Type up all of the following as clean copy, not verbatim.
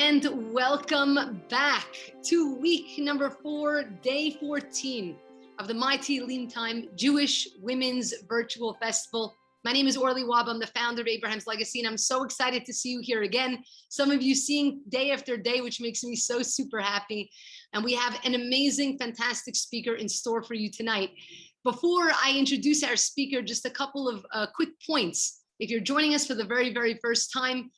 And welcome back to week number 4, day 14 of the My Tehillim Time Jewish Women's Virtual Festival. My name is Orly Wab. I'm the founder of Abraham's Legacy, and I'm so excited to see you here again. Some of you seeing day after day, which makes me so super happy. And we have an amazing, fantastic speaker in store for you tonight. Before I introduce our speaker, just a couple of quick points. If you're joining us for the very, very first time,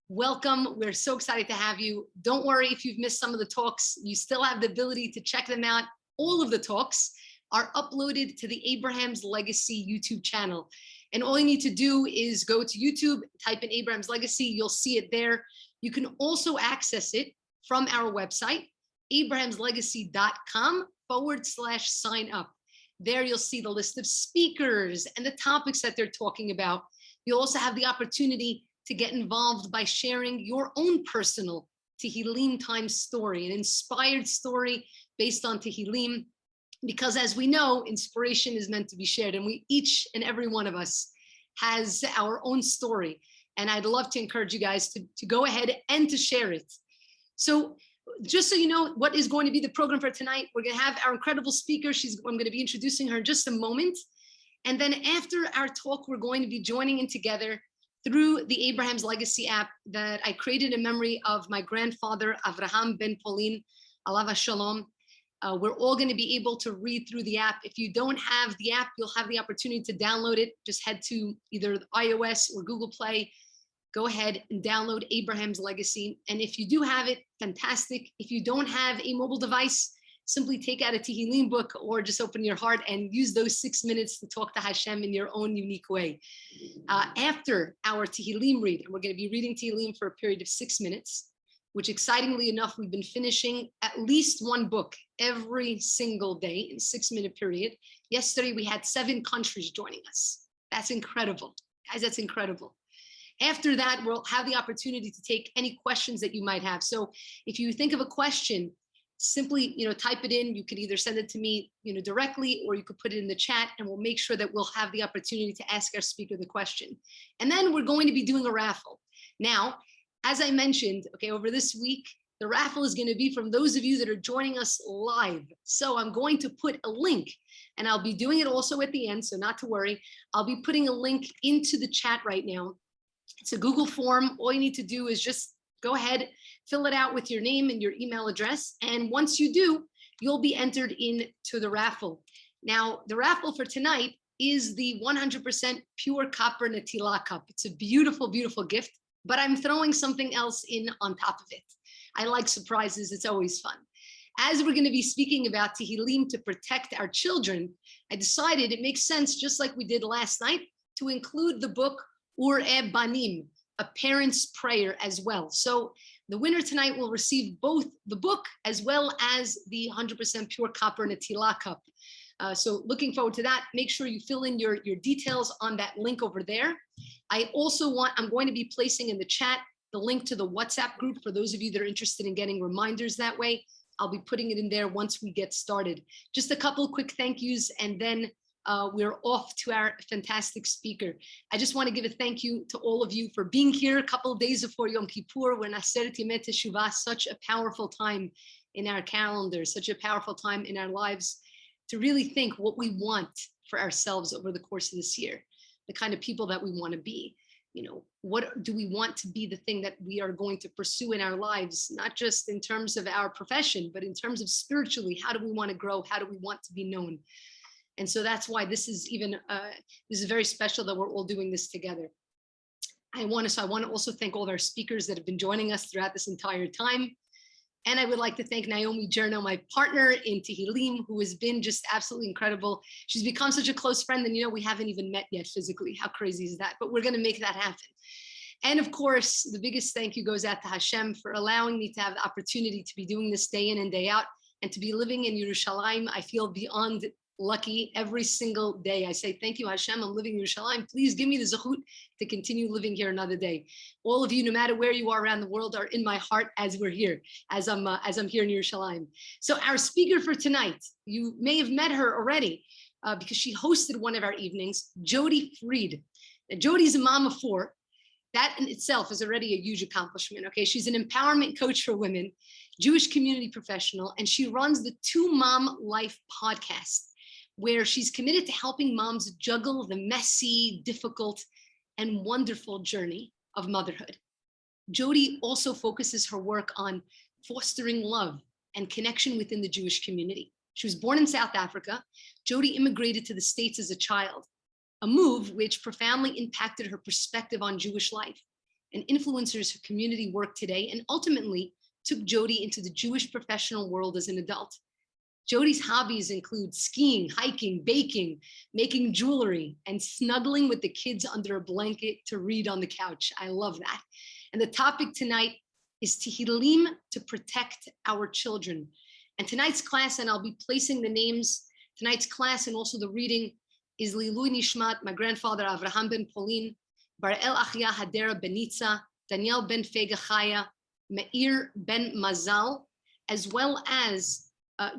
welcome. We're so excited to have you. Don't worry if you've missed some of the talks. You still have the ability to check them out. All of the talks are uploaded to the Abraham's Legacy YouTube channel. And all you need to do is go to YouTube, type in Abraham's Legacy. You'll see it there. You can also access it from our website, abrahamslegacy.com/sign up. There you'll see the list of speakers and the topics that they're talking about. You'll also have the opportunity to get involved by sharing your own personal Tehillim time story, an inspired story based on Tehillim, because as we know, inspiration is meant to be shared, and each and every one of us has our own story. And I'd love to encourage you guys to go ahead and to share it. So just so you know what is going to be the program for tonight, we're going to have our incredible speaker. I'm going to be introducing her in just a moment. And then after our talk, we're going to be joining in together through the Abraham's Legacy app that I created in memory of my grandfather, Avraham ben Polin, alav shalom. We're all going to be able to read through the app. If you don't have the app, you'll have the opportunity to download it. Just head to either iOS or Google Play. Go ahead and download Abraham's Legacy. And if you do have it, fantastic. If you don't have a mobile device, simply take out a Tehillim book or just open your heart and use those 6 minutes to talk to HASHEM in your own unique way. After our Tehillim read, and we're going to be reading Tehillim for a period of 6 minutes, which excitingly enough, we've been finishing at least one book every single day in 6-minute period. Yesterday, we had 7 countries joining us. That's incredible. Guys, that's incredible. After that, we'll have the opportunity to take any questions that you might have. So if you think of a question, simply, type it in. You could either send it to me, directly, or you could put it in the chat, and we'll make sure that we'll have the opportunity to ask our speaker the question. And then we're going to be doing a raffle. Now, as I mentioned, over this week, the raffle is going to be from those of you that are joining us live. So I'm going to put a link, and I'll be doing it also at the end, so not to worry. I'll be putting a link into the chat right now. It's a Google form. All you need to do is just go ahead, fill it out with your name and your email address. And once you do, you'll be entered into the raffle. Now, the raffle for tonight is the 100% pure Copper Netillah cup. It's a beautiful, beautiful gift, but I'm throwing something else in on top of it. I like surprises. It's always fun. As we're going to be speaking about Tehillim to protect our children, I decided it makes sense, just like we did last night, to include the book Ur'e Banim, a parent's prayer, as well. So the winner tonight will receive both the book as well as the 100% pure Copper Netillah cup. So looking forward to that. Make sure you fill in your details on that link over there. I'm going to be placing in the chat the link to the WhatsApp group for those of you that are interested in getting reminders that way. I'll be putting it in there once we get started. Just a couple quick thank yous, and then we're off to our fantastic speaker. I just want to give a thank you to all of you for being here a couple of days before Yom Kippur, when Aseret Yemei Teshuvah, such a powerful time in our calendar, such a powerful time in our lives to really think what we want for ourselves over the course of this year, the kind of people that we want to be. What do we want to be the thing that we are going to pursue in our lives, not just in terms of our profession, but in terms of spiritually, how do we want to grow? How do we want to be known? And so that's why this is very special that we're all doing this together. I want to also thank all of our speakers that have been joining us throughout this entire time. And I would like to thank Naomi Jerno, my partner in Tehillim, who has been just absolutely incredible. She's become such a close friend, and we haven't even met yet physically. How crazy is that? But we're going to make that happen. And of course, the biggest thank you goes out to HASHEM for allowing me to have the opportunity to be doing this day in and day out, and to be living in Yerushalayim. I feel beyond lucky every single day. I say, thank you, HASHEM. I'm living in Yerushalayim. Please give me the zechut to continue living here another day. All of you, no matter where you are around the world, are in my heart as we're here, as I'm here in Yerushalayim. So our speaker for tonight, you may have met her already because she hosted one of our evenings, Jodi Fried. Now, Jodi's a mom of 4. That in itself is already a huge accomplishment. Okay, she's an empowerment coach for women, Jewish community professional, and she runs the Two Mom Life podcast, where she's committed to helping moms juggle the messy, difficult, and wonderful journey of motherhood. Jodi also focuses her work on fostering love and connection within the Jewish community. She was born in South Africa. Jodi immigrated to the States as a child, a move which profoundly impacted her perspective on Jewish life and influences her community work today, and ultimately took Jodi into the Jewish professional world as an adult. Jodi's hobbies include skiing, hiking, baking, making jewelry, and snuggling with the kids under a blanket to read on the couch. I love that. And the topic tonight is Tehillim to protect our children. And tonight's class, and I'll be placing the names, tonight's class and also the reading is Lilui Nishmat, my grandfather Avraham ben Polin, Bar-El Achia Hadera Benitza, Daniel ben Fega Chaya, Meir ben Mazal, as well as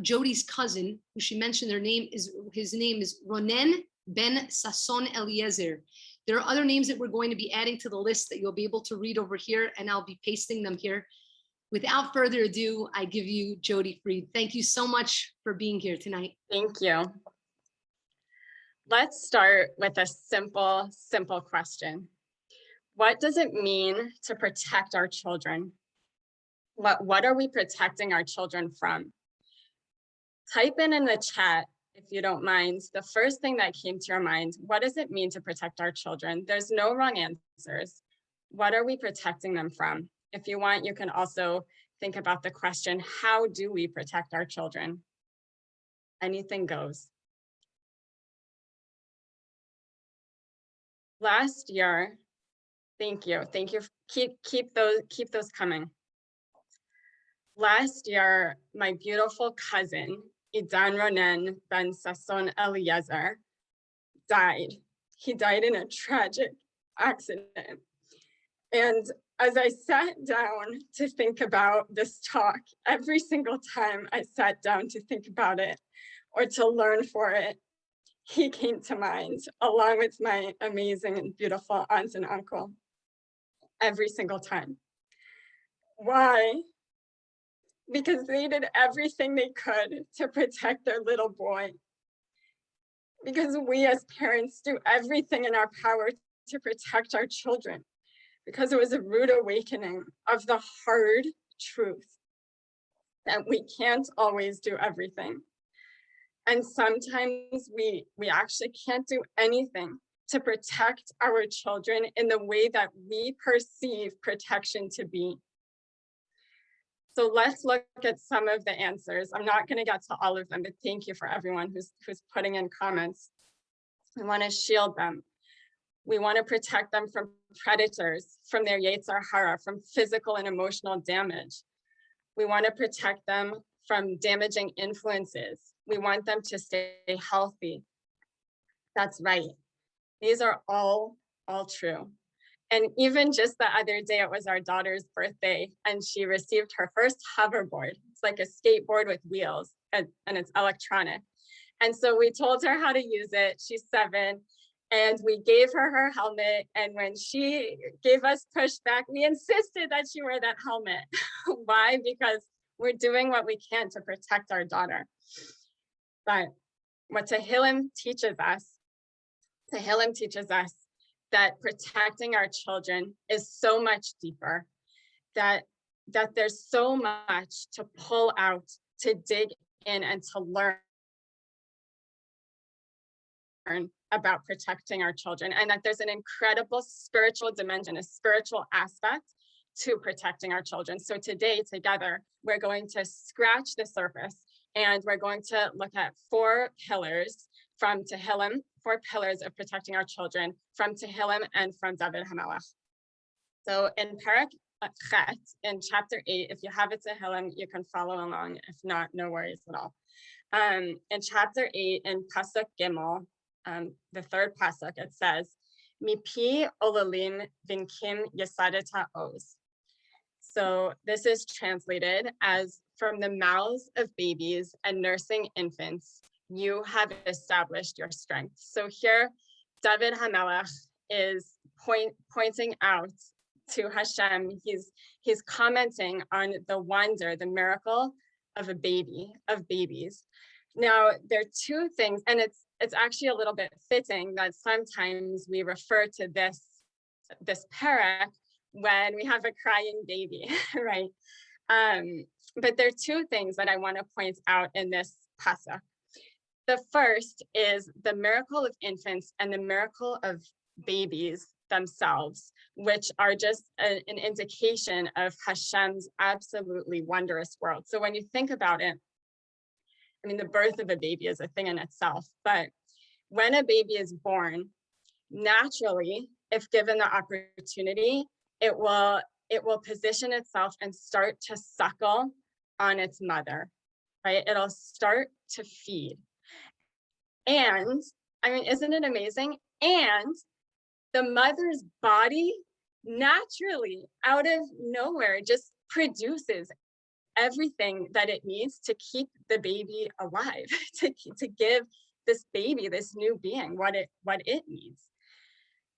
Jodi's cousin, who she mentioned his name is Ronen ben Sasson Eliezer. There are other names that we're going to be adding to the list that you'll be able to read over here, and I'll be pasting them here. Without further ado, I give you Jodi Fried. Thank you so much for being here tonight. Thank you. Let's start with a simple question. What does it mean to protect our children? What are we protecting our children from? Type in the chat, if you don't mind, the first thing that came to your mind. What does it mean to protect our children? There's no wrong answers. What are we protecting them from? If you want, you can also think about the question, how do we protect our children? Anything goes. Last year, thank you. Keep those coming. Last year, my beautiful cousin, Idan Ronen ben Sasson Eliezer, died. He died in a tragic accident. And as I sat down to think about this talk, every single time I sat down to think about it or to learn for it, he came to mind, along with my amazing and beautiful aunts and uncle, every single time. Why? Because they did everything they could to protect their little boy. Because we as parents do everything in our power to protect our children. Because it was a rude awakening of the hard truth that we can't always do everything. And sometimes we actually can't do anything to protect our children in the way that we perceive protection to be. So let's look at some of the answers. I'm not going to get to all of them, but thank you for everyone who's putting in comments. We want to shield them. We want to protect them from predators, from their Yetzer Hara, from physical and emotional damage. We want to protect them from damaging influences. We want them to stay healthy. That's right. These are all true. And even just the other day, it was our daughter's birthday, and she received her first hoverboard. It's like a skateboard with wheels, and it's electronic. And so we told her how to use it. She's 7, and we gave her her helmet. And when she gave us pushback, we insisted that she wear that helmet. Why? Because we're doing what we can to protect our daughter. But what Tehillim teaches us that protecting our children is so much deeper, that there's so much to pull out, to dig in, and to learn about protecting our children, and that there's an incredible spiritual dimension, a spiritual aspect to protecting our children. So today, together, we're going to scratch the surface, and we're going to look at 4 pillars from Tehillim, 4 pillars of protecting our children from Tehillim and from David HaMelech. So in Parak Chet, in chapter 8, if you have it Tehillim, you can follow along. If not, no worries at all. In chapter 8, in Pasuk Gimel, the 3rd Pasuk, it says, Mipi olalim vinkim yesadeta oz. So this is translated as, from the mouths of babies and nursing infants, you have established your strength. So here, David HaMelech is pointing out to Hashem. He's commenting on the wonder, the miracle of a baby, of babies. Now, there are two things, and it's actually a little bit fitting that sometimes we refer to this parak when we have a crying baby, right? But there are two things that I want to point out in this pasuk. The first is the miracle of infants and the miracle of babies themselves, which are just an indication of Hashem's absolutely wondrous world. So when you think about it, I mean, the birth of a baby is a thing in itself, but when a baby is born, naturally, if given the opportunity, it will position itself and start to suckle on its mother, right? It'll start to feed. And I mean, isn't it amazing? And the mother's body naturally, out of nowhere, just produces everything that it needs to keep the baby alive, to give this baby, this new being, what it needs.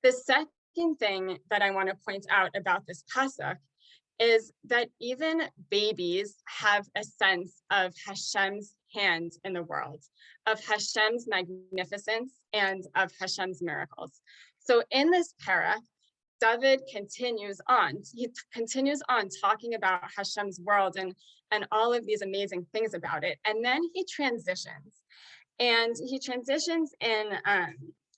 The second thing that I want to point out about this pasuk is that even babies have a sense of Hashem's hand in the world, of Hashem's magnificence and of Hashem's miracles. So in this parak, David continues on. He continues on talking about Hashem's world and all of these amazing things about it. And then he transitions. And he transitions in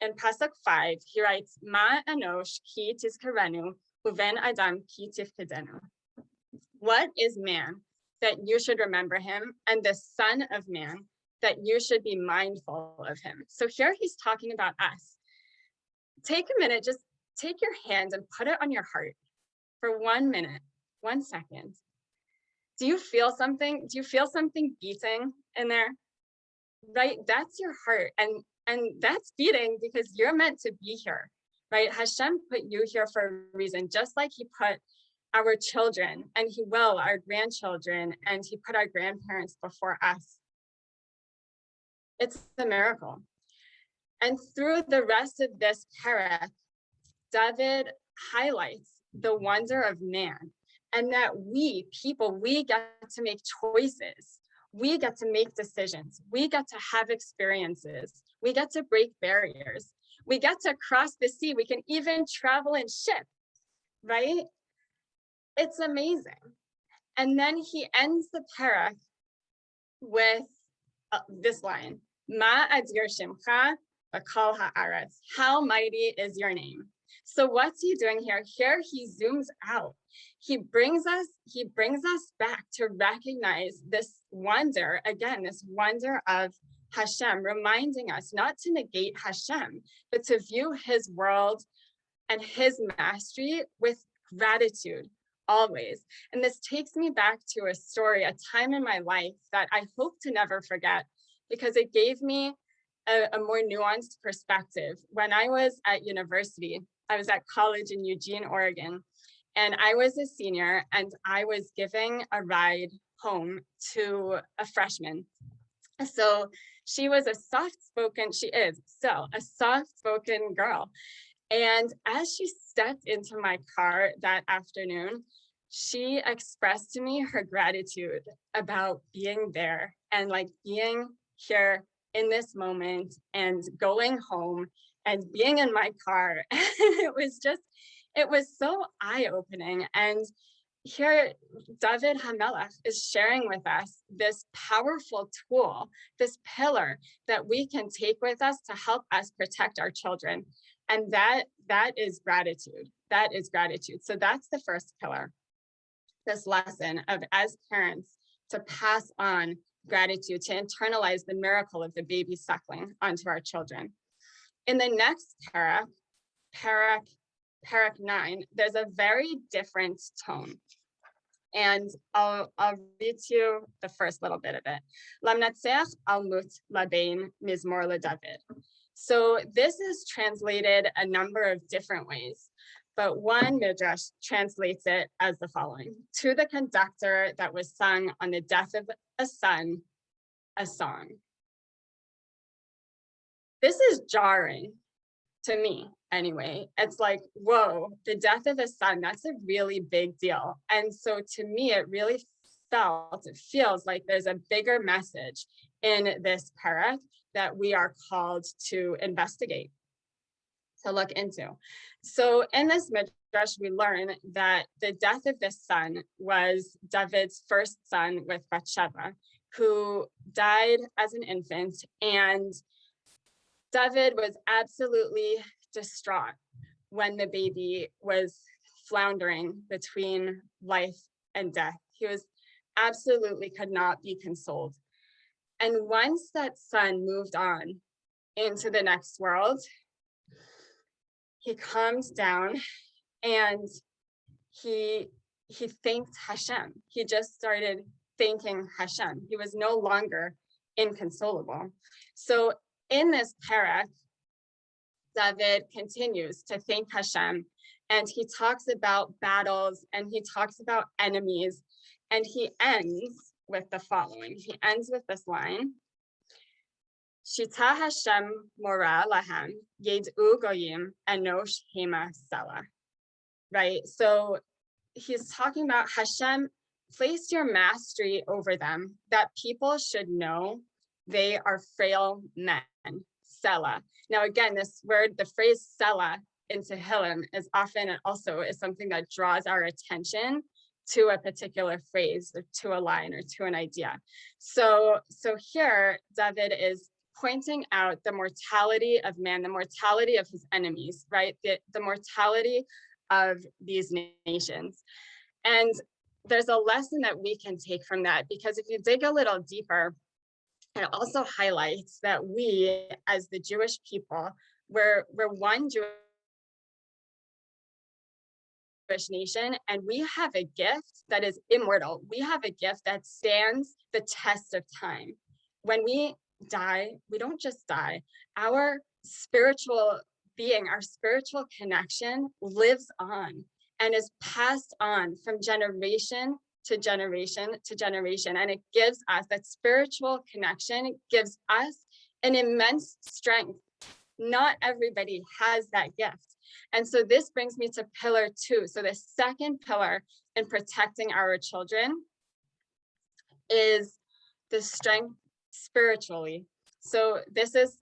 pasuk 5, he writes, Ma anosh ki tizkarenu, uven adam ki tifkedenu. What is man that you should remember him, and the son of man that you should be mindful of him? So here he's talking about us. Take a minute, just take your hand and put it on your heart for 1 minute, 1 second. Do you feel something? Do you feel something beating in there? Right, that's your heart, and that's beating because you're meant to be here, right? Hashem put you here for a reason, just like he put our children, and he will our grandchildren, and he put our grandparents before us. It's a miracle. And through the rest of this parak, David highlights the wonder of man, and that we people, we get to make choices. We get to make decisions. We get to have experiences. We get to break barriers. We get to cross the sea. We can even travel in ships, right? It's amazing. And then he ends the parak with this line, Ma adir shimcha b'kol ha'aretz. How mighty is your name? So what's he doing here? Here he zooms out. He brings us back to recognize this wonder, again, this wonder of Hashem, reminding us not to negate Hashem, but to view his world and his mastery with gratitude always. And this takes me back to a story, a time in my life that I hope to never forget, because it gave me a more nuanced perspective. When I was at university, I was at college in Eugene, Oregon, and I was a senior, and I was giving a ride home to a freshman. So she was a soft-spoken girl. And as she stepped into my car that afternoon, she expressed to me her gratitude about being there and like being here in this moment and going home and being in my car. It was so eye-opening. And here David HaMelech is sharing with us this powerful tool, this pillar that we can take with us to help us protect our children. And that is gratitude. That is gratitude. So that's the first pillar, this lesson of, as parents, to pass on gratitude, to internalize the miracle of the baby suckling onto our children. In the next parak 9, there's a very different tone. And I'll read to you the first little bit of it. Lamnatseach almut labein mizmor leDavid. So this is translated a number of different ways, but one midrash translates it as the following: to the conductor that was sung on the death of a son, a song. This is jarring to me, anyway. It's like, whoa, the death of a son, that's a really big deal. And so to me, it really feels like there's a bigger message in this parak that we are called to investigate, to look into. So in this midrash, we learn that the death of this son was David's first son with Bathsheba, who died as an infant, and David was absolutely distraught when the baby was floundering between life and death. He was absolutely could not be consoled. And once that son moved on into the next world, he calmed down and he thanked HaShem. He just started thanking HaShem. He was no longer inconsolable. So in this parak, David continues to thank HaShem, and he talks about battles and he talks about enemies, and he ends with the following. He ends with this line: Shita HaShem mora lahem yed'u goyim enosh hema sela. Right? So he's talking about HaShem placed your mastery over them, that people should know they are frail men. Sela. Now, again, this word, the phrase Sela in Tehillim is often also is something that draws our attention to a particular phrase or to a line or to an idea. So here, David is pointing out the mortality of man, the mortality of his enemies, right? The mortality of these nations. And there's a lesson that we can take from that, because if you dig a little deeper, it also highlights that we, as the Jewish people, we're one Jewish nation, and we have a gift that is immortal. We have a gift that stands the test of time. When we die, we don't just die. Our spiritual being, our spiritual connection lives on and is passed on from generation to generation to generation. And it gives us, that spiritual connection gives us an immense strength. Not everybody has that gift. And so this brings me to pillar 2. So the second pillar in protecting our children is the strength spiritually. So this is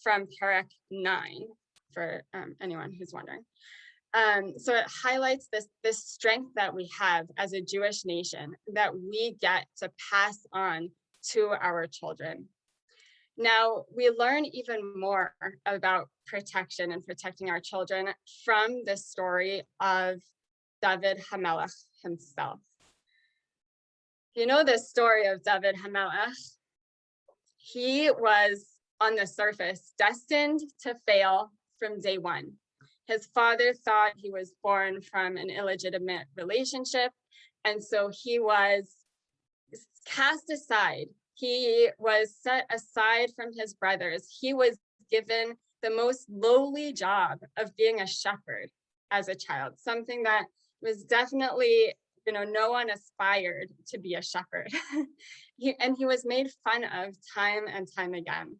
from parak 9 for anyone who's wondering. So it highlights this strength that we have as a Jewish nation that we get to pass on to our children. Now, we learn even more about protection and protecting our children from the story of David HaMelech himself. You know the story of David HaMelech? He was, on the surface, destined to fail from day one. His father thought he was born from an illegitimate relationship, and so he was cast aside. He was set aside from his brothers. He was given the most lowly job of being a shepherd as a child, something that was definitely, no one aspired to be a shepherd. And he was made fun of time and time again.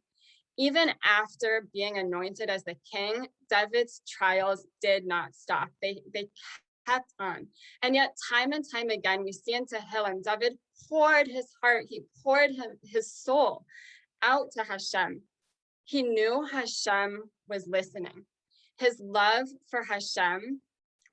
Even after being anointed as the king, David's trials did not stop. They kept on. And yet time and time again, we see in Tehillim, David poured his heart, he poured his soul out to HaShem. He knew HaShem was listening. His love for HaShem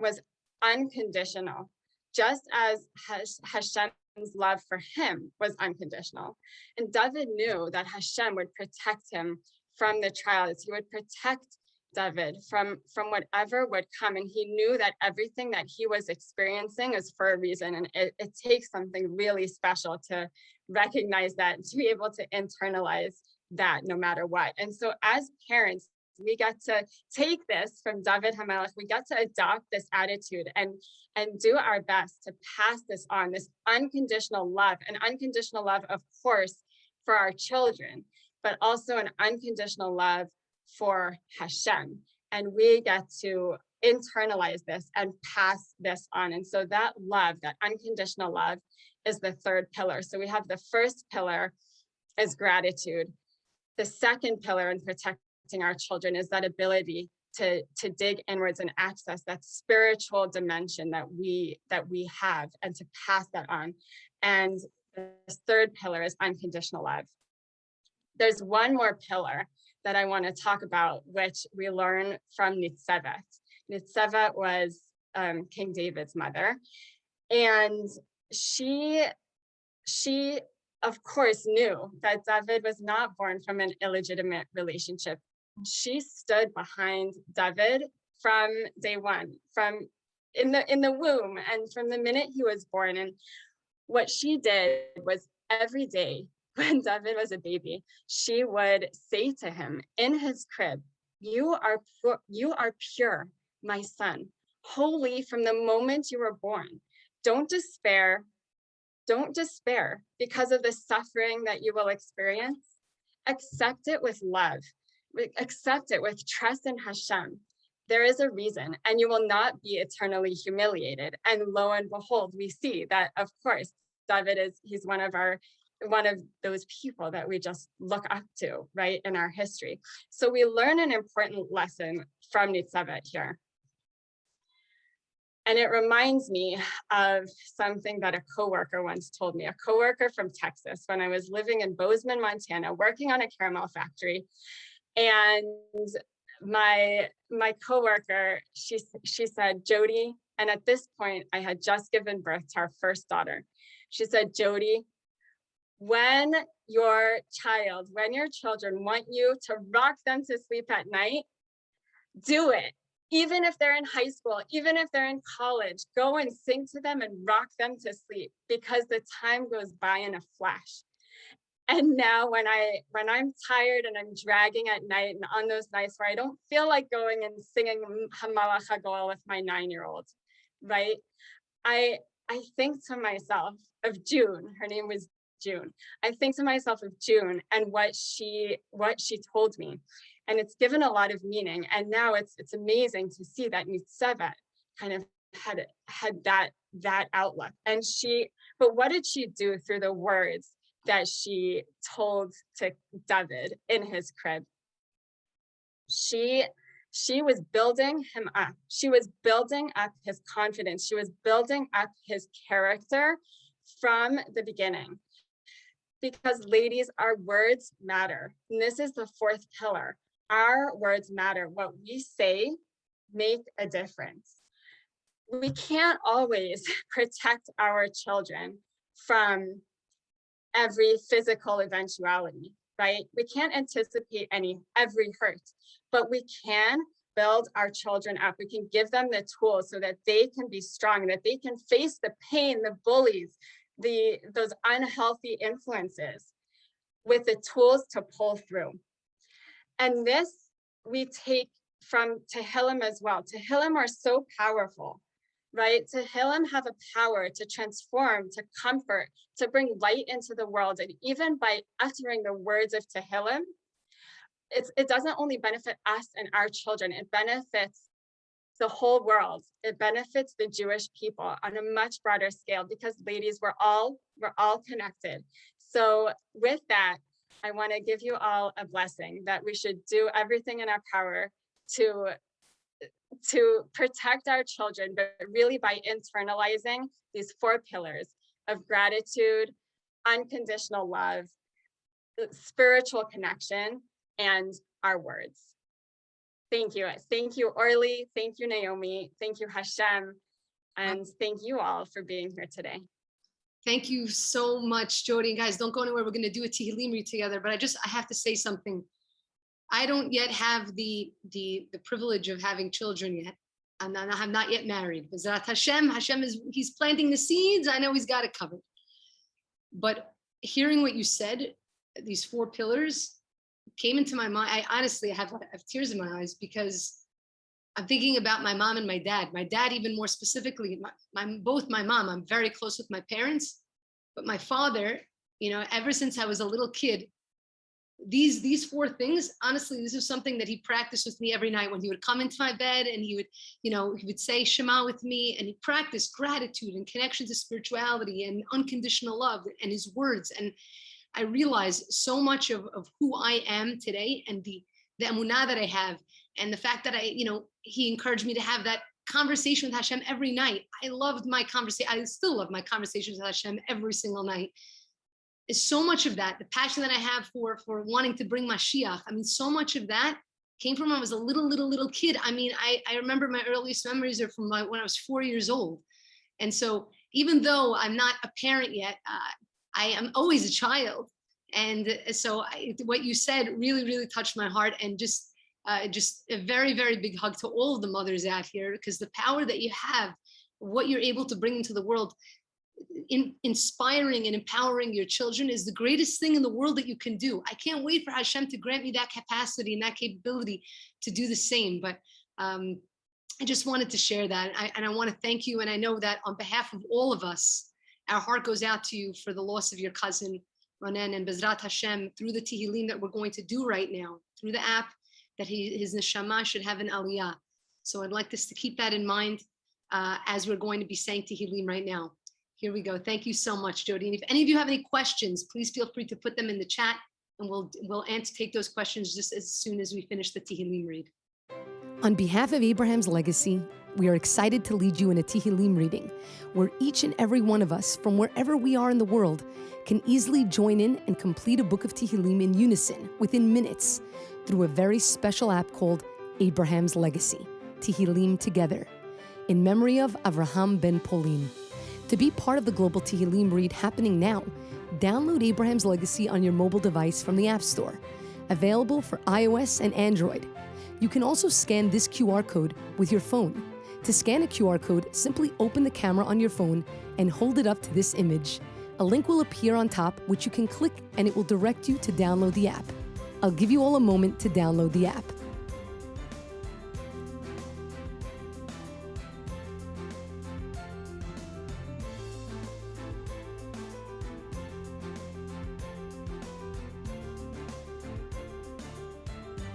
was unconditional, just as HaShem's love for him was unconditional. And David knew that HaShem would protect him from the trials. He would protect David from whatever would come. And he knew that everything that he was experiencing is for a reason. And it takes something really special to recognize that, to be able to internalize that no matter what. And so as parents, we get to take this from David HaMelech. We get to adopt this attitude and do our best to pass this on, this unconditional love, an unconditional love, of course, for our children, but also an unconditional love for HaShem. And we get to internalize this and pass this on. And so that love, that unconditional love, is the third pillar. So we have the first pillar is gratitude. The second pillar in protecting our children is that ability to dig inwards and access that spiritual dimension that we have, and to pass that on. And the third pillar is unconditional love. There's one more pillar that I want to talk about, which we learn from Nitzaveh. Nitzaveh was King David's mother, and she of course knew that David was not born from an illegitimate relationship. She stood behind David from day one, from in the womb, and from the minute he was born. And what she did was, every day when David was a baby, she would say to him in his crib, you are pure, my son, holy from the moment you were born. Don't despair because of the suffering that you will experience. Accept it with love. Accept it with trust in HaShem. There is a reason, and you will not be eternally humiliated. And lo and behold, we see that, of course, David he's one of those people that we just look up to, right, in our history. So we learn an important lesson from Nitzaveh here. And it reminds me of something that a coworker once told me, a coworker from Texas, when I was living in Bozeman, Montana, working on a caramel factory. And my coworker, she said, Jodi, and at this point I had just given birth to our first daughter. She said, Jodi, when your children want you to rock them to sleep at night, do it. Even if they're in high school, even if they're in college, go and sing to them and rock them to sleep, because the time goes by in a flash. And now when I'm tired and I'm dragging at night, and on those nights where I don't feel like going and singing Hamalach HaGol with my 9-year-old, right? I think to myself of June, her name was June. I think to myself of June and what she told me. And it's given a lot of meaning. And now it's amazing to see that Nitzaveh kind of had that outlook. And but what did she do through the words that she told to David in his crib? She was building him up. She was building up his confidence. She was building up his character from the beginning. Because ladies, our words matter. And this is the fourth pillar. Our words matter. What we say make a difference. We can't always protect our children from every physical eventuality, right? We can't anticipate every hurt, but we can build our children up. We can give them the tools so that they can be strong, that they can face the pain, the bullies, those unhealthy influences with the tools to pull through. And this we take from Tehillim as well. Tehillim are so powerful, right? Tehillim have a power to transform, to comfort, to bring light into the world. And even by uttering the words of Tehillim, it doesn't only benefit us and our children, it benefits the whole world. It benefits the Jewish people on a much broader scale, because ladies, we're all connected. So with that, I want to give you all a blessing that we should do everything in our power to protect our children, but really by internalizing these 4 pillars of gratitude, unconditional love, spiritual connection, and our words. Thank you. Thank you, Orly. Thank you, Naomi. Thank you, HaShem. And thank you all for being here today. Thank you so much, Jodi. And guys, don't go anywhere. We're going to do a Tehillim read together, but I have to say something. I don't yet have the privilege of having children yet. I'm not yet married. HaShem he's planting the seeds. I know he's got it covered. But hearing what you said, these 4 pillars came into my mind. I honestly have tears in my eyes, because I'm thinking about my mom and my dad. My dad, even more specifically, both my mom, I'm very close with my parents, but my father, ever since I was a little kid, these 4 things, honestly, this is something that he practiced with me every night when he would come into my bed, and he would say Shema with me, and he practiced gratitude and connection to spirituality and unconditional love and his words. And I realized so much of who I am today, and the emunah that I have, And the fact that he encouraged me to have that conversation with Hashem every night. I loved my conversation. I still love my conversations with Hashem every single night. Is so much of that, the passion that I have for wanting to bring Mashiach. I mean, so much of that came from when I was a little kid. I mean, I remember my earliest memories are from when I was 4 years old. And so even though I'm not a parent yet, I am always a child. And so what you said really, really touched my heart, and just a very, very big hug to all of the mothers out here, because the power that you have, what you're able to bring into the world, inspiring and empowering your children, is the greatest thing in the world that you can do. I can't wait for Hashem to grant me that capacity and that capability to do the same. But I just wanted to share that. And I want to thank you. And I know that on behalf of all of us, our heart goes out to you for the loss of your cousin, Ronen, and Bezrat Hashem, through the Tehillim that we're going to do right now, through the app, that his neshama should have an aliyah. So I'd like us to keep that in mind as we're going to be saying Tehillim right now. Here we go. Thank you so much, Jodi. And if any of you have any questions, please feel free to put them in the chat, and we'll take those questions just as soon as we finish the Tehillim read. On behalf of Abraham's legacy, we are excited to lead you in a Tehillim reading, where each and every one of us, from wherever we are in the world, can easily join in and complete a book of Tehillim in unison within minutes through a very special app called Abraham's Legacy, Tehillim Together, in memory of Avraham ben Polin. To be part of the global Tehillim read happening now, download Abraham's Legacy on your mobile device from the App Store, available for iOS and Android. You can also scan this QR code with your phone. To scan a QR code, simply open the camera on your phone and hold it up to this image. A link will appear on top, which you can click, and it will direct you to download the app. I'll give you all a moment to download the app.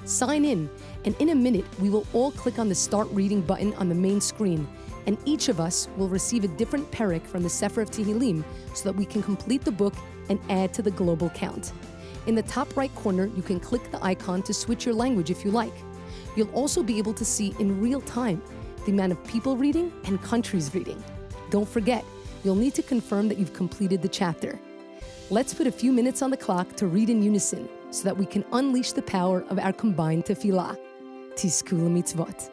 Sign in, and in a minute, we will all click on the Start Reading button on the main screen, and each of us will receive a different perek from the Sefer of Tehillim so that we can complete the book and add to the global count. In the top right corner, you can click the icon to switch your language if you like. You'll also be able to see in real time the amount of people reading and countries reading. Don't forget, you'll need to confirm that you've completed the chapter. Let's put a few minutes on the clock to read in unison so that we can unleash the power of our combined tefillah. Tizku l'mitzvot.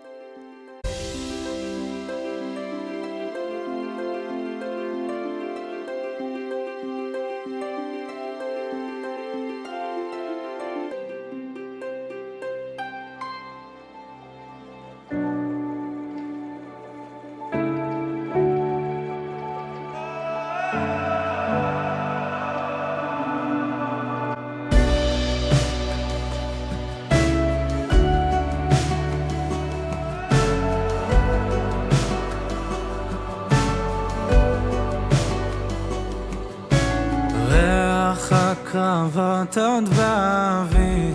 הקרבות עוד באוויר,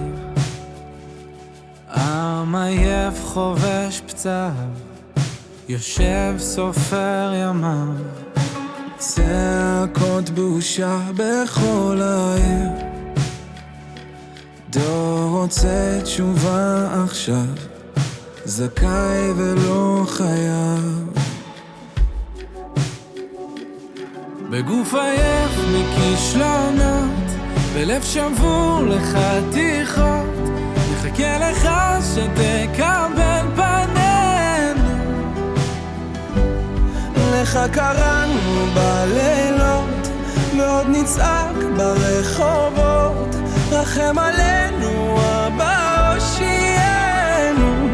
עם עייף חובש פצעיו, יושב סופר ימיו, צעקות בושה בכל העיר, דור רוצה תשובה עכשיו, זכאי ולא חייב. בגוף עייף מכישלונות, בלב שבור לחתיכות, נחכה לך שתקבל פנינו. לך קראנו בלילות, ועוד נצעק ברחובות, רחם עלינו אבא הושיענו,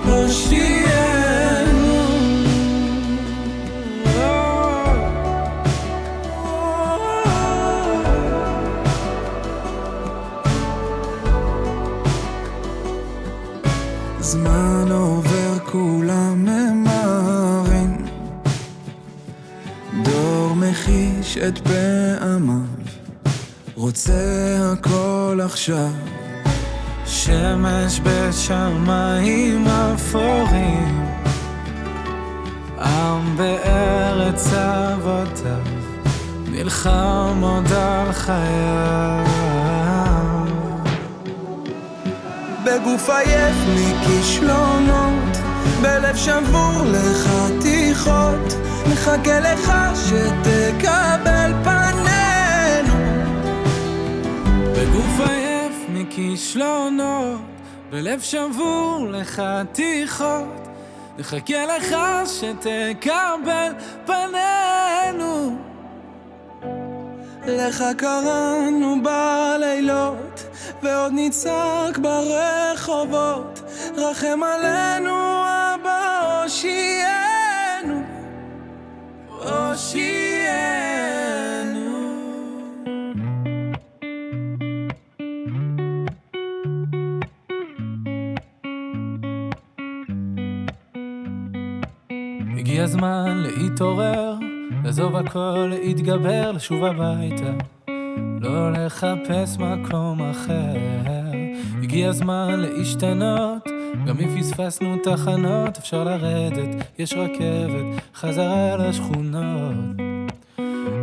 הושיענו. זמן עובר כולם ממהרים, דור מחיש את פעמיו, רוצה הכל עכשיו, שמש בשמיים אפורים, עם בארץ אבותיו, נלחם עוד על חייו. בגוף עייף מכישלונות, בלב שבור לחתיכות, מחכה לך שתקבל פנינו. בגוף עייף מכישלונות, בלב שבור לחתיכות, נחכה לך שתקבל פנינו. לך קראנו בלילות, ועוד נצעק ברחובות, רחם עלינו אבא, הושיענו, הושיענו. הגיע הזמן להתעורר, לעזוב הכל, להתגבר, לשוב הביתה, לא לחפש מקום אחר. הגיע הזמן להשתנות, גם אם פספסנו תחנות, אפשר לרדת, יש רכבת, חזרה לשכונות.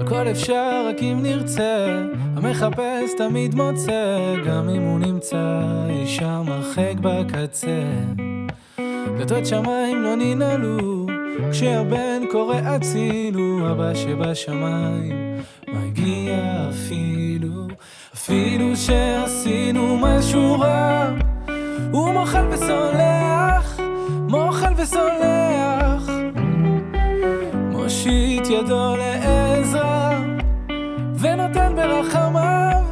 הכל אפשר רק אם נרצה, המחפש תמיד מוצא, גם אם הוא נמצא אי שם הרחק בקצה. דלתות שמיים לא ננעלו, כשהבן קורא הצילו, אבא שבשמיים מגיע אפילו שעשינו משהו רע, הוא מוחל וסולח, מוחל וסולח, מושיט ידו לעזרה ונותן ברחמיו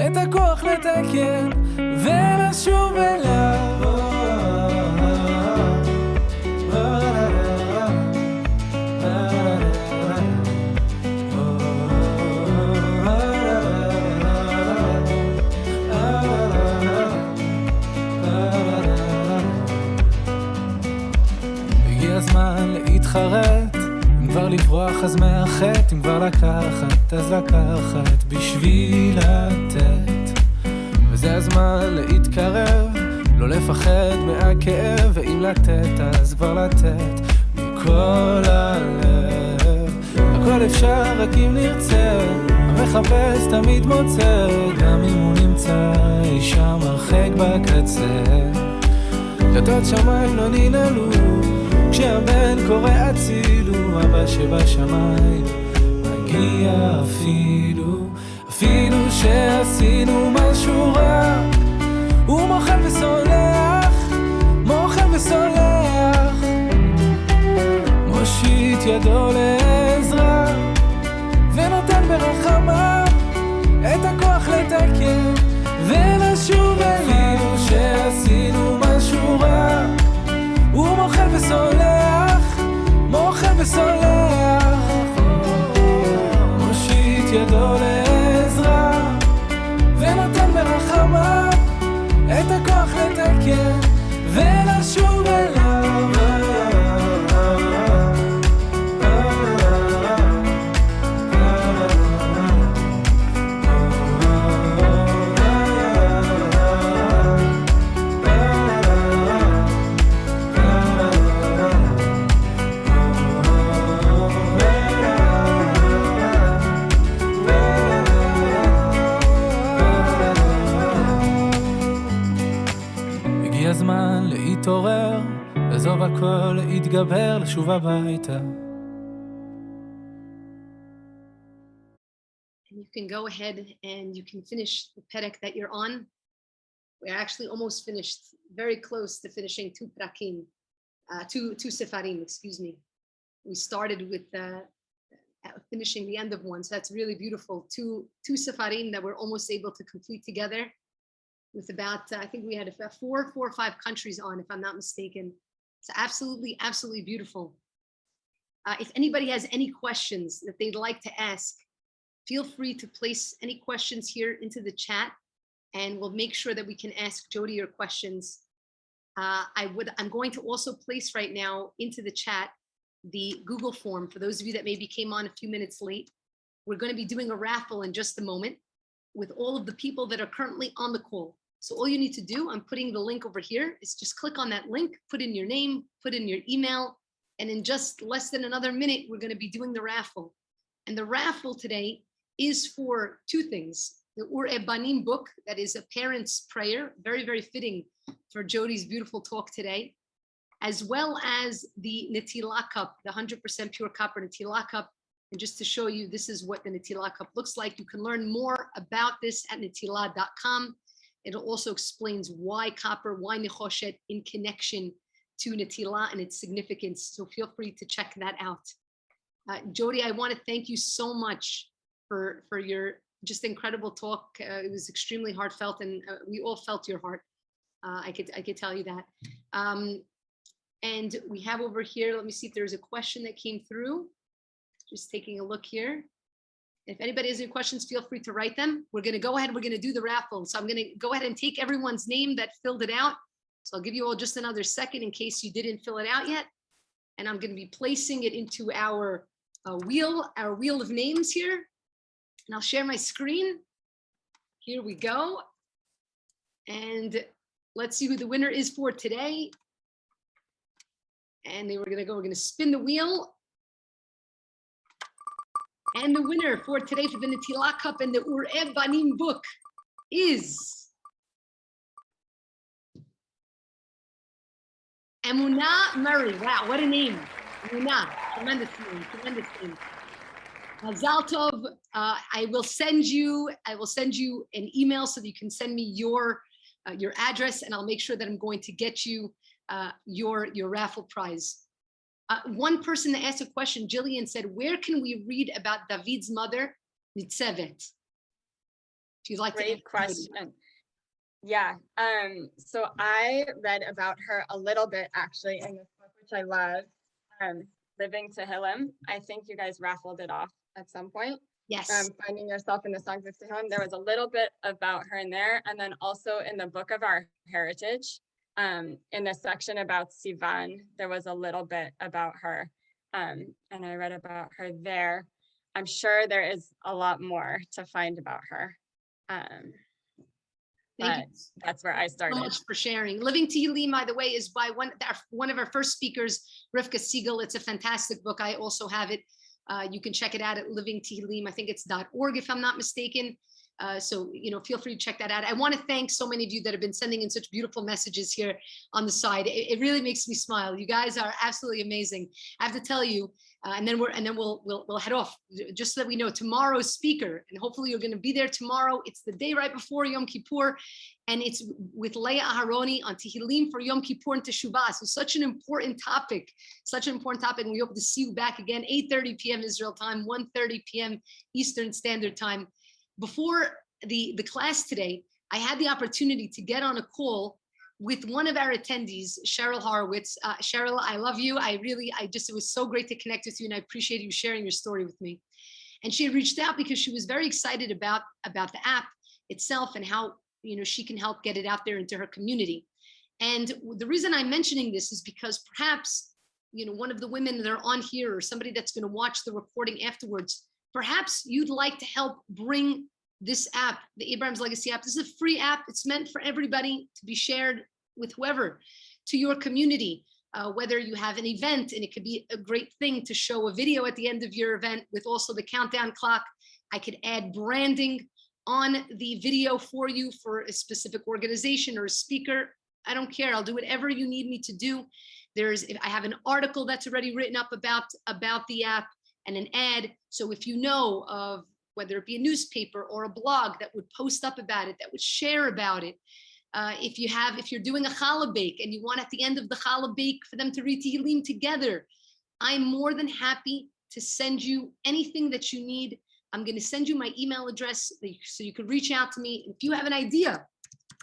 את הכוח לתקן ולשוב אליו. להתחרט, אם כבר לברוח אז מאחת, אם כבר לקחת אז לקחת בשביל לתת. וזה הזמן להתקרב, לא לפחד מהכאב, ואם לתת אז כבר לתת מכל הלב. הכל אפשר רק אם נרצה, המחפש תמיד מוצא, גם אם הוא נמצא אי שם הרחק בקצה. דלתות שמיים לא ננעלו, כשהבן קורא הצילו, אבא שבשמיים מגיע אפילו שעשינו משהו רע, הוא מוחל וסולח, מוחל וסולח, מושיט ידו לעזרה ונותן ברחמיו את הכוח לתקן ולשוב אליו. שעשינו משהו רע, הוא מוחל וסולח, מוחל וסולח, מושיט ידו לעזרה ונותן ברחמיו את הכוח לתקן ולשוב אליו. הזמן להתעורר, לעזוב הכל, להתגבר, לשוב הביתה. And you can go ahead and you can finish the perek that you're on. We're actually almost finished, very close to finishing two sefarim, excuse me. We started with finishing the end of one, so that's really beautiful. Two sefarim that we're almost able to complete together, with about, I think we had about four or five countries on, if I'm not mistaken. It's absolutely beautiful. If anybody has any questions that they'd like to ask, feel free to place any questions here into the chat, and we'll make sure that we can ask Jodi your questions. I'm going to also place right now into the chat the Google form for those of you that maybe came on a few minutes late. We're going to be doing a raffle in just a moment with all of the people that are currently on the call. So all you need to do, I'm putting the link over here, is just click on that link, put in your name, put in your email, and in just less than another minute, we're going to be doing the raffle. And the raffle today is for two things. The Ur Ebanim book, that is a parent's prayer, very, very fitting for Jodi's beautiful talk today, as well as the Netillah cup, the 100% pure copper Netillah cup. And just to show you, this is what the Netillah cup looks like. You can learn more about this at netillah.com. It also explains why copper, why nechoshet in connection to Netillah and its significance. So feel free to check that out. Jodi, I want to thank you so much for your just incredible talk. It was extremely heartfelt, and we all felt your heart. I could tell you that. And we have over here, let me see if there's a question that came through. Just taking a look here. If anybody has any questions, feel free to write them. We're going to go ahead. We're going to do the raffle. So I'm going to go ahead and take everyone's name that filled it out. So I'll give you all just another second in case you didn't fill it out yet. And I'm going to be placing it into our wheel of names here. And I'll share my screen. Here we go. And let's see who the winner is for today. And then we're going to spin the wheel. And the winner for today for the Netillah cup and the Ur'eh Banim book is Emunah Murray. Wow, what a name. Emunah, tremendous name. Mazal Tov, I will send you an email so that you can send me your address, and I'll make sure that I'm going to get you your raffle prize. One person that asked a question, Jillian said, where can we read about David's mother, Nitzevet? She'd like Great question. Yeah, so I read about her a little bit actually in this book, which I love, Living Tehillim. I think you guys raffled it off at some point. Yes. Finding Yourself in the Songs of Tehillim. There was a little bit about her in there. And then also in the Book of Our Heritage, in the section about Sivan, there was a little bit about her, and I read about her there. I'm sure there is a lot more to find about her, but that's where I started. So much for sharing. Living Tehillim, by the way, is by one of our first speakers, Rivka Siegel. It's a fantastic book. I also have it. You can check it out at Living Tehillim. I think it's .org if I'm not mistaken. So, feel free to check that out. I want to thank so many of you that have been sending in such beautiful messages here on the side. It really makes me smile. You guys are absolutely amazing. I have to tell you, and then we'll head off just so that we know tomorrow's speaker, and hopefully you're going to be there tomorrow. It's the day right before Yom Kippur, and it's with Leah Aharoni on Tehillim for Yom Kippur and Teshuvah. So such an important topic, and we hope to see you back again, 8:30 p.m. Israel time, 1:30 p.m. Eastern Standard Time. Before the class today, I had the opportunity to get on a call with one of our attendees, Cheryl Horowitz. Cheryl, I love you. It was so great to connect with you, and I appreciate you sharing your story with me. And she had reached out because she was very excited about the app itself and how, she can help get it out there into her community. And the reason I'm mentioning this is because perhaps, one of the women that are on here or somebody that's going to watch the recording afterwards, perhaps you'd like to help bring this app, the Abraham's Legacy app. This is a free app. It's meant for everybody to be shared with whoever, to your community, whether you have an event, and it could be a great thing to show a video at the end of your event with also the countdown clock. I could add branding on the video for you for a specific organization or a speaker. I don't care. I'll do whatever you need me to do. I have an article that's already written up about the app, and an ad. So if you know of whether it be a newspaper or a blog that would post up about it, that would share about it, if you're doing a challah bake and you want at the end of the challah bake for them to read Tehillim together, I'm more than happy to send you anything that you need. I'm going to send you my email address so you can reach out to me. If you have an idea,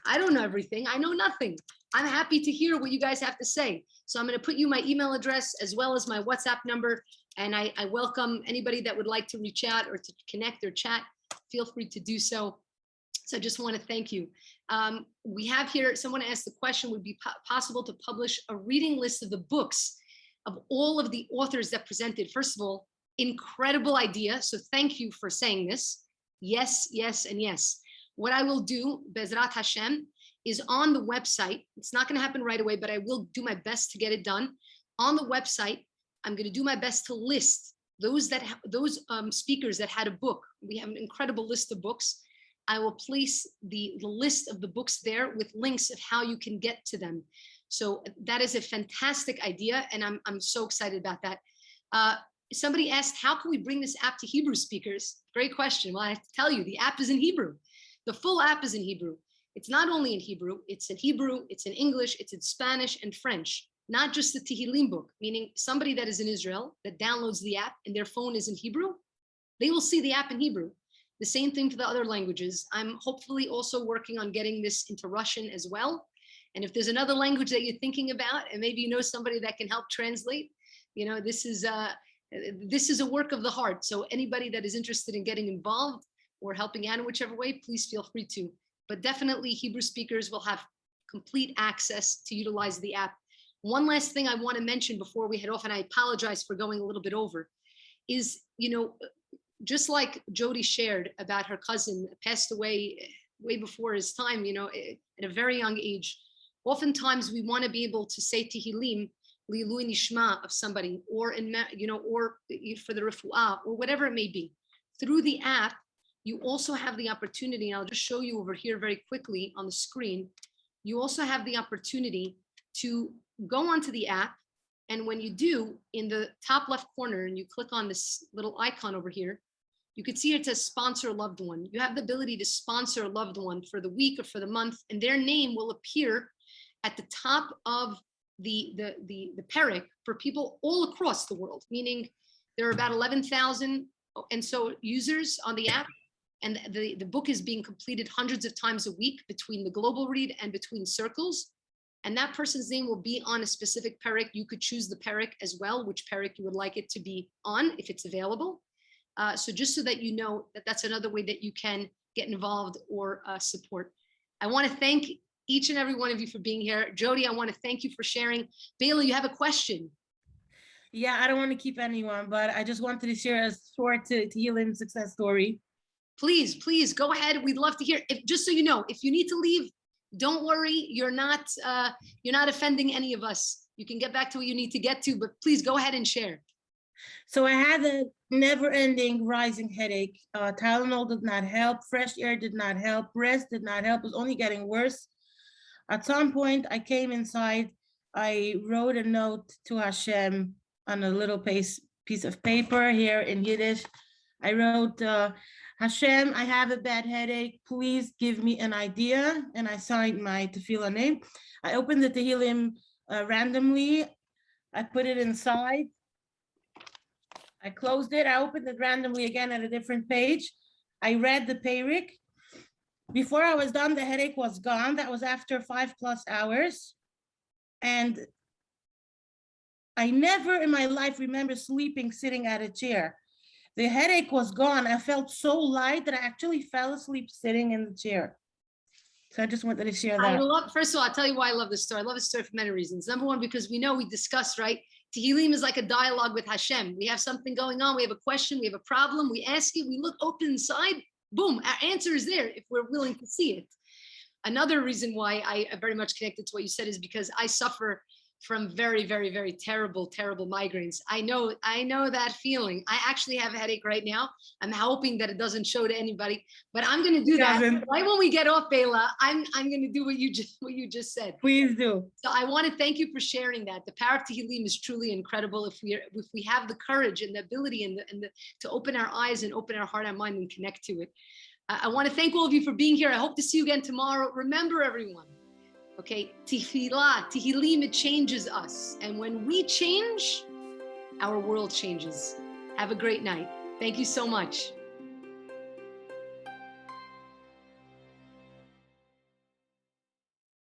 I don't know everything. I know nothing. I'm happy to hear what you guys have to say. So I'm going to put you my email address as well as my WhatsApp number. And I welcome anybody that would like to reach out or to connect or chat. Feel free to do so. So I just want to thank you. We have here, someone asked the question, would it be possible to publish a reading list of the books of all of the authors that presented? First of all, incredible idea. So thank you for saying this. Yes, yes, and yes. What I will do, Bezrat Hashem, is on the website. It's not going to happen right away, but I will do my best to get it done. On the website, I'm going to do my best to list those speakers that had a book. We have an incredible list of books. I will place the list of the books there with links of how you can get to them. So that is a fantastic idea, and I'm so excited about that. Somebody asked, how can we bring this app to Hebrew speakers? Great question. Well, I have to tell you, the app is in Hebrew. The full app is in Hebrew. It's not only in Hebrew, it's in Hebrew, it's in English, it's in Spanish and French, not just the Tehillim book, meaning somebody that is in Israel that downloads the app and their phone is in Hebrew, they will see the app in Hebrew. The same thing for the other languages. I'm hopefully also working on getting this into Russian as well. And if there's another language that you're thinking about, and maybe you know somebody that can help translate, you know, this is a work of the heart. So anybody that is interested in getting involved or helping out in whichever way, please feel free to. But definitely Hebrew speakers will have complete access to utilize the app. One last thing I want to mention before we head off, and I apologize for going a little bit over, is, you know, just like Jodi shared about her cousin passed away way before his time, you know, at a very young age. Oftentimes we want to be able to say Tehillim, Li'ilui Nishma of somebody, or in, you know, or for the refuah, or whatever it may be. Through the app, you also have the opportunity, and I'll just show you over here very quickly on the screen. You also have the opportunity to go onto the app, and when you do, in the top left corner, and you click on this little icon over here, you can see it says sponsor a loved one. You have the ability to sponsor a loved one for the week or for the month, and their name will appear at the top of the perek for people all across the world, meaning there are about 11,000 and so users on the app, and the book is being completed hundreds of times a week between the global read and between circles. And that person's name will be on a specific perek. You could choose the perek as well, which perek you would like it to be on if it's available. So just so that you know that that's another way that you can get involved or support. I want to thank each and every one of you for being here. Jodi, I want to thank you for sharing. Bela, you have a question. Yeah, I don't want to keep anyone, but I just wanted to share a short Tehillim success story. Please, please go ahead. We'd love to hear. Just so you know, if you need to leave, don't worry. You're not offending any of us. You can get back to what you need to get to, but please go ahead and share. So I had a never-ending rising headache. Tylenol did not help. Fresh air did not help. Rest did not help. It was only getting worse. At some point, I came inside. I wrote a note to HASHEM on a little piece of paper here in Yiddish. I wrote, HASHEM, I have a bad headache. Please give me an idea. And I signed my tefillah name. I opened the Tehillim randomly. I put it inside. I closed it. I opened it randomly again at a different page. I read the perek. Before I was done, the headache was gone. That was after 5+ hours. And I never in my life remember sleeping sitting at a chair. The headache was gone. I felt so light that I actually fell asleep sitting in the chair. So I just wanted to share that. First of all, I'll tell you why I love this story. I love this story for many reasons. Number one, because we discussed, right? Tehillim is like a dialogue with HASHEM. We have something going on. We have a question. We have a problem. We ask it. We look open inside. Boom, our answer is there if we're willing to see it. Another reason why I very much connected to what you said is because I suffer from very, very, very terrible migraines. I know that feeling. I actually have a headache right now. I'm hoping that it doesn't show to anybody, but I'm going to do that right when we get off, Bela. I'm going to do what you just said. Please do. So I want to thank you for sharing that. The power of Tehillim is truly incredible if we have the courage and the ability and to open our eyes and open our heart and mind and connect to it. I want to thank all of you for being here. I hope to see you again tomorrow. Remember, everyone. Okay, Tefillah, Tehillim, it changes us. And when we change, our world changes. Have a great night. Thank you so much.